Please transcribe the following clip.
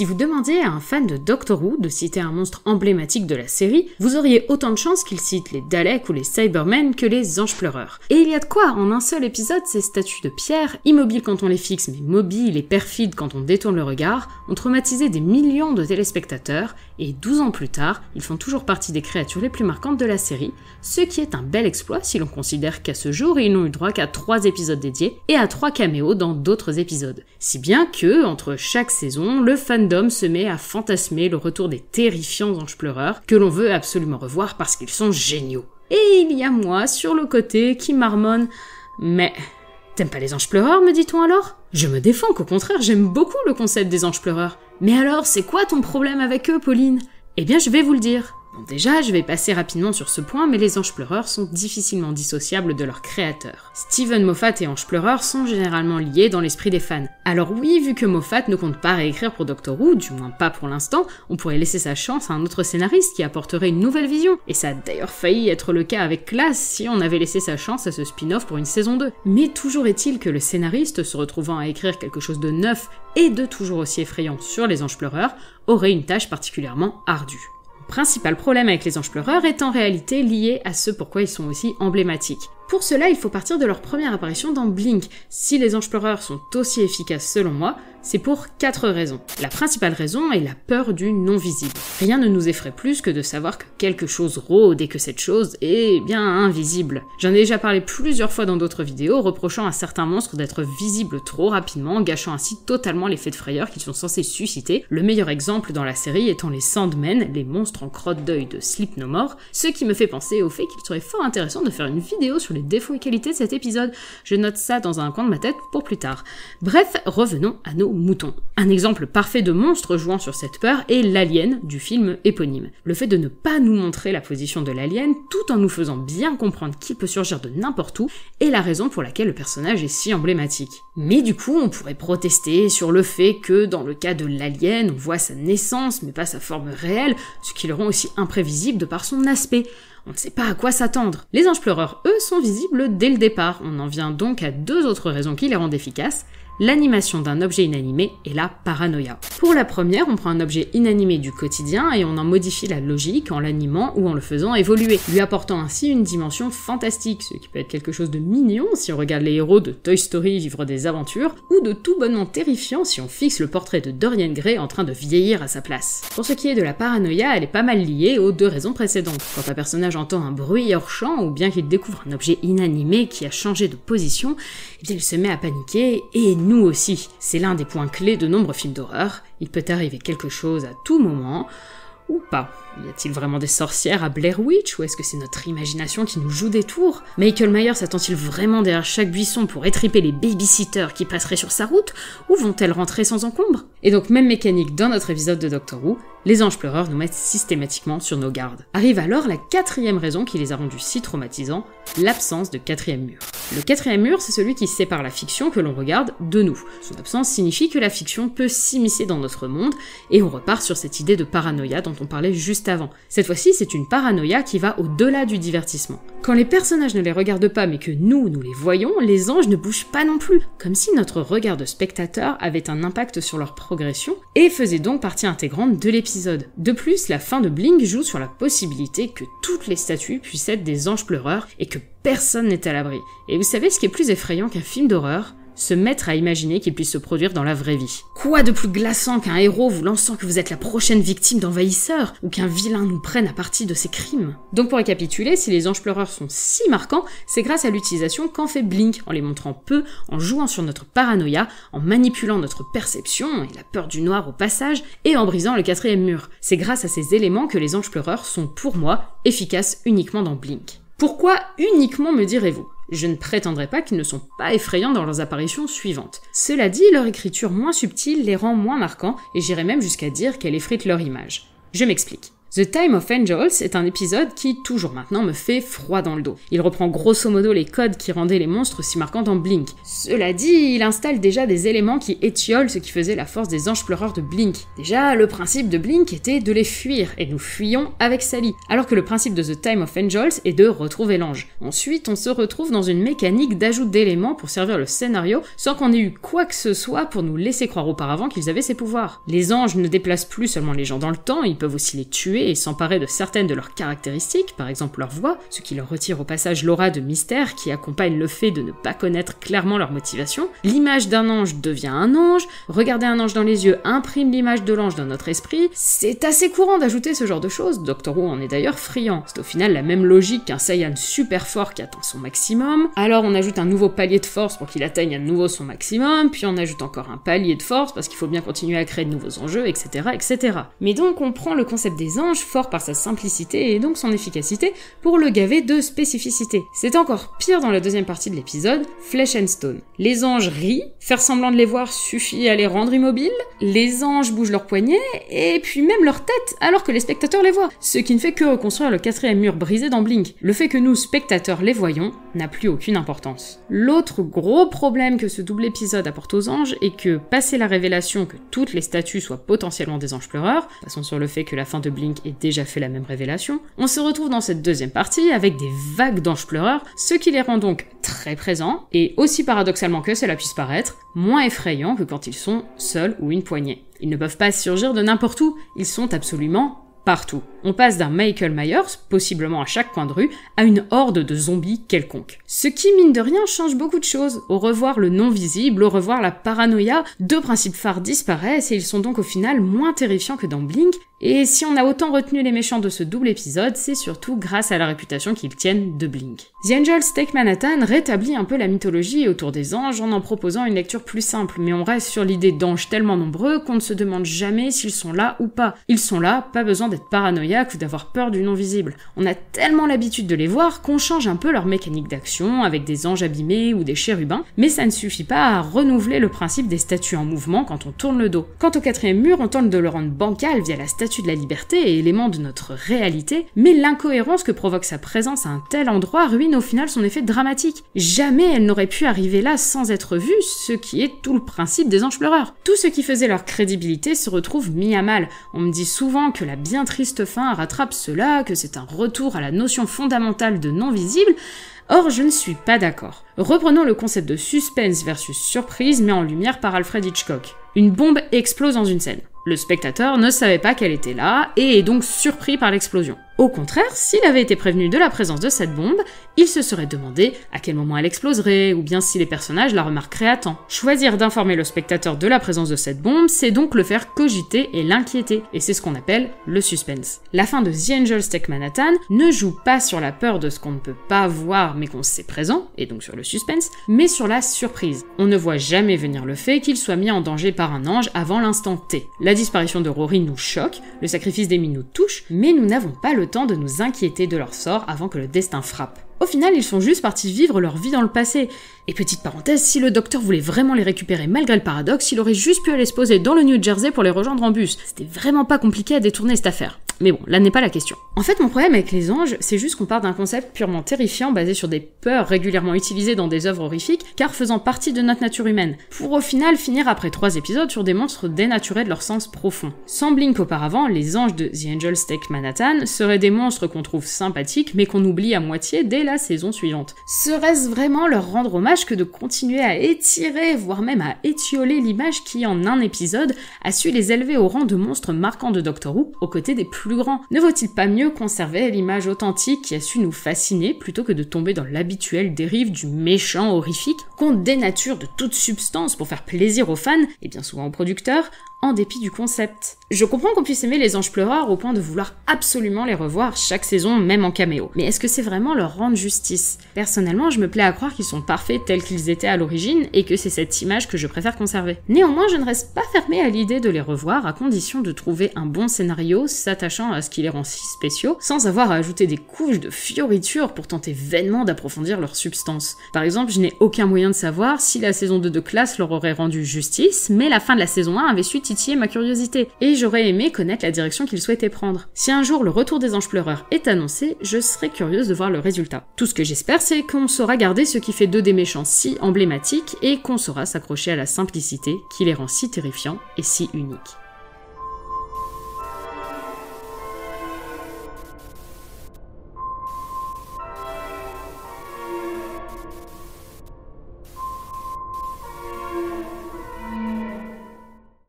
Si vous demandiez à un fan de Doctor Who de citer un monstre emblématique de la série, vous auriez autant de chances qu'il cite les Daleks ou les Cybermen que les Anges Pleureurs. Et il y a de quoi, en un seul épisode, ces statues de pierre, immobiles quand on les fixe mais mobiles et perfides quand on détourne le regard, ont traumatisé des millions de téléspectateurs, et 12 ans plus tard, ils font toujours partie des créatures les plus marquantes de la série, ce qui est un bel exploit si l'on considère qu'à ce jour, ils n'ont eu droit qu'à 3 épisodes dédiés et à 3 caméos dans d'autres épisodes. Si bien que, entre chaque saison, le fandom se met à fantasmer le retour des terrifiants Anges Pleureurs que l'on veut absolument revoir parce qu'ils sont géniaux. Et il y a moi, sur le côté, qui marmonne « Mais t'aimes pas les Anges Pleureurs, me dit-on alors ?» Je me défends qu'au contraire, j'aime beaucoup le concept des Anges Pleureurs. Mais alors, c'est quoi ton problème avec eux, Pauline ? Eh bien, je vais vous le dire. Bon, déjà, je vais passer rapidement sur ce point, mais les Anges Pleureurs sont difficilement dissociables de leur créateur. Steven Moffat et Anges Pleureurs sont généralement liés dans l'esprit des fans. Alors oui, vu que Moffat ne compte pas réécrire pour Doctor Who, du moins pas pour l'instant, on pourrait laisser sa chance à un autre scénariste qui apporterait une nouvelle vision. Et ça a d'ailleurs failli être le cas avec Class si on avait laissé sa chance à ce spin-off pour une saison 2. Mais toujours est-il que le scénariste, se retrouvant à écrire quelque chose de neuf et de toujours aussi effrayant sur les Anges Pleureurs, aurait une tâche particulièrement ardue. Le principal problème avec les Anges Pleureurs est en réalité lié à ce pourquoi ils sont aussi emblématiques. Pour cela, il faut partir de leur première apparition dans Blink. Si les Anges Pleureurs sont aussi efficaces selon moi, c'est pour 4 raisons. La principale raison est la peur du non-visible. Rien ne nous effraie plus que de savoir que quelque chose rôde et que cette chose est bien invisible. J'en ai déjà parlé plusieurs fois dans d'autres vidéos, reprochant à certains monstres d'être visibles trop rapidement, gâchant ainsi totalement l'effet de frayeur qu'ils sont censés susciter, le meilleur exemple dans la série étant les Sandmen, les monstres en crotte d'œil de Sleep No More, ce qui me fait penser au fait qu'il serait fort intéressant de faire une vidéo sur les défauts et qualités de cet épisode. Je note ça dans un coin de ma tête pour plus tard. Bref, revenons à nos moutons. Un exemple parfait de monstre jouant sur cette peur est l'alien du film éponyme. Le fait de ne pas nous montrer la position de l'alien tout en nous faisant bien comprendre qu'il peut surgir de n'importe où est la raison pour laquelle le personnage est si emblématique. Mais du coup, on pourrait protester sur le fait que dans le cas de l'alien, on voit sa naissance mais pas sa forme réelle, ce qui le rend aussi imprévisible de par son aspect. On ne sait pas à quoi s'attendre. Les Anges Pleureurs, eux, sont visibles dès le départ. On en vient donc à 2 autres raisons qui les rendent efficaces. L'animation d'un objet inanimé et la paranoïa. Pour la première, on prend un objet inanimé du quotidien et on en modifie la logique en l'animant ou en le faisant évoluer, lui apportant ainsi une dimension fantastique, ce qui peut être quelque chose de mignon si on regarde les héros de Toy Story vivre des aventures, ou de tout bonnement terrifiant si on fixe le portrait de Dorian Gray en train de vieillir à sa place. Pour ce qui est de la paranoïa, elle est pas mal liée aux 2 raisons précédentes. Quand un personnage entend un bruit hors champ ou bien qu'il découvre un objet inanimé qui a changé de position, eh bien il se met à paniquer et nous aussi. C'est l'un des points clés de nombreux films d'horreur. Il peut arriver quelque chose à tout moment, ou pas. Y a-t-il vraiment des sorcières à Blair Witch, ou est-ce que c'est notre imagination qui nous joue des tours? Michael Myers attend-il vraiment derrière chaque buisson pour étriper les babysitters qui passeraient sur sa route, ou vont-elles rentrer sans encombre? Et donc même mécanique dans notre épisode de Doctor Who, les Anges Pleureurs nous mettent systématiquement sur nos gardes. Arrive alors la 4e raison qui les a rendus si traumatisants, l'absence de 4e mur. Le 4e mur, c'est celui qui sépare la fiction que l'on regarde de nous. Son absence signifie que la fiction peut s'immiscer dans notre monde, et on repart sur cette idée de paranoïa dont on parlait juste avant. Cette fois-ci, c'est une paranoïa qui va au-delà du divertissement. Quand les personnages ne les regardent pas mais que nous les voyons, les anges ne bougent pas non plus, comme si notre regard de spectateur avait un impact sur leur progression et faisait donc partie intégrante de l'épisode. De plus, la fin de Blink joue sur la possibilité que toutes les statues puissent être des anges pleureurs et que personne n'est à l'abri. Et vous savez ce qui est plus effrayant qu'un film d'horreur ? Se mettre à imaginer qu'il puisse se produire dans la vraie vie. Quoi de plus glaçant qu'un héros vous lançant que vous êtes la prochaine victime d'envahisseurs, ou qu'un vilain nous prenne à partie de ses crimes? Donc pour récapituler, si les Anges Pleureurs sont si marquants, c'est grâce à l'utilisation qu'en fait Blink, en les montrant peu, en jouant sur notre paranoïa, en manipulant notre perception, et la peur du noir au passage, et en brisant le 4e mur. C'est grâce à ces éléments que les Anges Pleureurs sont, pour moi, efficaces uniquement dans Blink. Pourquoi uniquement, me direz-vous? Je ne prétendrai pas qu'ils ne sont pas effrayants dans leurs apparitions suivantes. Cela dit, leur écriture moins subtile les rend moins marquants, et j'irais même jusqu'à dire qu'elle effrite leur image. Je m'explique. The Time of Angels est un épisode qui, toujours maintenant, me fait froid dans le dos. Il reprend grosso modo les codes qui rendaient les monstres si marquants dans Blink. Cela dit, il installe déjà des éléments qui étiolent ce qui faisait la force des anges pleureurs de Blink. Déjà, le principe de Blink était de les fuir, et nous fuyons avec Sally, alors que le principe de The Time of Angels est de retrouver l'ange. Ensuite, on se retrouve dans une mécanique d'ajout d'éléments pour servir le scénario, sans qu'on ait eu quoi que ce soit pour nous laisser croire auparavant qu'ils avaient ces pouvoirs. Les anges ne déplacent plus seulement les gens dans le temps, ils peuvent aussi les tuer et s'emparer de certaines de leurs caractéristiques, par exemple leur voix, ce qui leur retire au passage l'aura de mystère qui accompagne le fait de ne pas connaître clairement leur motivation. L'image d'un ange devient un ange, regarder un ange dans les yeux imprime l'image de l'ange dans notre esprit. C'est assez courant d'ajouter ce genre de choses, Doctor Who en est d'ailleurs friand. C'est au final la même logique qu'un Saiyan super fort qui atteint son maximum, alors on ajoute un nouveau palier de force pour qu'il atteigne à nouveau son maximum, puis on ajoute encore un palier de force parce qu'il faut bien continuer à créer de nouveaux enjeux, etc., etc. Mais donc on prend le concept des anges, fort par sa simplicité et donc son efficacité, pour le gaver de spécificité. C'est encore pire dans la deuxième partie de l'épisode, Flesh and Stone. Les anges rient, faire semblant de les voir suffit à les rendre immobiles, les anges bougent leurs poignets, et puis même leur tête, alors que les spectateurs les voient, ce qui ne fait que reconstruire le quatrième mur brisé dans Blink. Le fait que nous, spectateurs, les voyons, n'a plus aucune importance. L'autre gros problème que ce double épisode apporte aux anges est que, passé la révélation que toutes les statues soient potentiellement des anges pleureurs, passons sur le fait que la fin de Blink ait déjà fait la même révélation, on se retrouve dans cette deuxième partie avec des vagues d'anges pleureurs, ce qui les rend donc très présents, et aussi paradoxalement que cela puisse paraître, moins effrayants que quand ils sont seuls ou une poignée. Ils ne peuvent pas surgir de n'importe où, ils sont absolument partout. On passe d'un Michael Myers, possiblement à chaque coin de rue, à une horde de zombies quelconque. Ce qui, mine de rien, change beaucoup de choses. Au revoir le non-visible, au revoir la paranoïa, deux principes phares disparaissent et ils sont donc au final moins terrifiants que dans Blink. Et si on a autant retenu les méchants de ce double épisode, c'est surtout grâce à la réputation qu'ils tiennent de Blink. The Angels Take Manhattan rétablit un peu la mythologie autour des anges en proposant une lecture plus simple, mais on reste sur l'idée d'anges tellement nombreux qu'on ne se demande jamais s'ils sont là ou pas. Ils sont là, pas besoin d'être paranoïaque ou d'avoir peur du non-visible. On a tellement l'habitude de les voir qu'on change un peu leur mécanique d'action avec des anges abîmés ou des chérubins, mais ça ne suffit pas à renouveler le principe des statues en mouvement quand on tourne le dos. Quant au quatrième mur, on tente de le rendre bancal via la statue de la liberté et élément de notre réalité, mais l'incohérence que provoque sa présence à un tel endroit ruine au final son effet dramatique. Jamais elle n'aurait pu arriver là sans être vue, ce qui est tout le principe des anges pleureurs. Tout ce qui faisait leur crédibilité se retrouve mis à mal. On me dit souvent que la bien triste fin rattrape cela, que c'est un retour à la notion fondamentale de non-visible. Or, je ne suis pas d'accord. Reprenons le concept de suspense versus surprise mis en lumière par Alfred Hitchcock. Une bombe explose dans une scène. Le spectateur ne savait pas qu'elle était là et est donc surpris par l'explosion. Au contraire, s'il avait été prévenu de la présence de cette bombe, il se serait demandé à quel moment elle exploserait, ou bien si les personnages la remarqueraient à temps. Choisir d'informer le spectateur de la présence de cette bombe, c'est donc le faire cogiter et l'inquiéter, et c'est ce qu'on appelle le suspense. La fin de The Angels Take Manhattan ne joue pas sur la peur de ce qu'on ne peut pas voir mais qu'on sait présent, et donc sur le suspense, mais sur la surprise. On ne voit jamais venir le fait qu'il soit mis en danger par un ange avant l'instant T. La disparition de Rory nous choque, le sacrifice d'Amy nous touche, mais nous n'avons pas le temps de nous inquiéter de leur sort avant que le destin frappe. Au final, ils sont juste partis vivre leur vie dans le passé. Et petite parenthèse, si le docteur voulait vraiment les récupérer malgré le paradoxe, il aurait juste pu aller se poser dans le New Jersey pour les rejoindre en bus. C'était vraiment pas compliqué à détourner cette affaire. Mais bon, là n'est pas la question. En fait, mon problème avec les anges, c'est juste qu'on part d'un concept purement terrifiant basé sur des peurs régulièrement utilisées dans des œuvres horrifiques, car faisant partie de notre nature humaine, pour au final finir après 3 épisodes sur des monstres dénaturés de leur sens profond. Sans Blink auparavant, les anges de The Angels Take Manhattan seraient des monstres qu'on trouve sympathiques, mais qu'on oublie à moitié dès la saison suivante. Serait-ce vraiment leur rendre hommage que de continuer à étirer, voire même à étioler l'image qui, en un épisode, a su les élever au rang de monstres marquants de Doctor Who, aux côtés des plus grands? Ne vaut-il pas mieux conserver l'image authentique qui a su nous fasciner, plutôt que de tomber dans l'habituelle dérive du méchant horrifique, qu'on dénature de toute substance pour faire plaisir aux fans, et bien souvent aux producteurs, en dépit du concept. Je comprends qu'on puisse aimer les anges pleureurs au point de vouloir absolument les revoir chaque saison, même en caméo. Mais est-ce que c'est vraiment leur rendre justice? Personnellement, je me plais à croire qu'ils sont parfaits tels qu'ils étaient à l'origine et que c'est cette image que je préfère conserver. Néanmoins, je ne reste pas fermée à l'idée de les revoir à condition de trouver un bon scénario s'attachant à ce qui les rend si spéciaux, sans avoir à ajouter des couches de fioritures pour tenter vainement d'approfondir leur substance. Par exemple, je n'ai aucun moyen de savoir si la saison 2 de Classe leur aurait rendu justice, mais la fin de la saison 1 avait su titillé ma curiosité, et j'aurais aimé connaître la direction qu'il souhaitait prendre. Si un jour le retour des Anges Pleureurs est annoncé, je serais curieuse de voir le résultat. Tout ce que j'espère, c'est qu'on saura garder ce qui fait d'eux des méchants si emblématiques, et qu'on saura s'accrocher à la simplicité qui les rend si terrifiants et si uniques.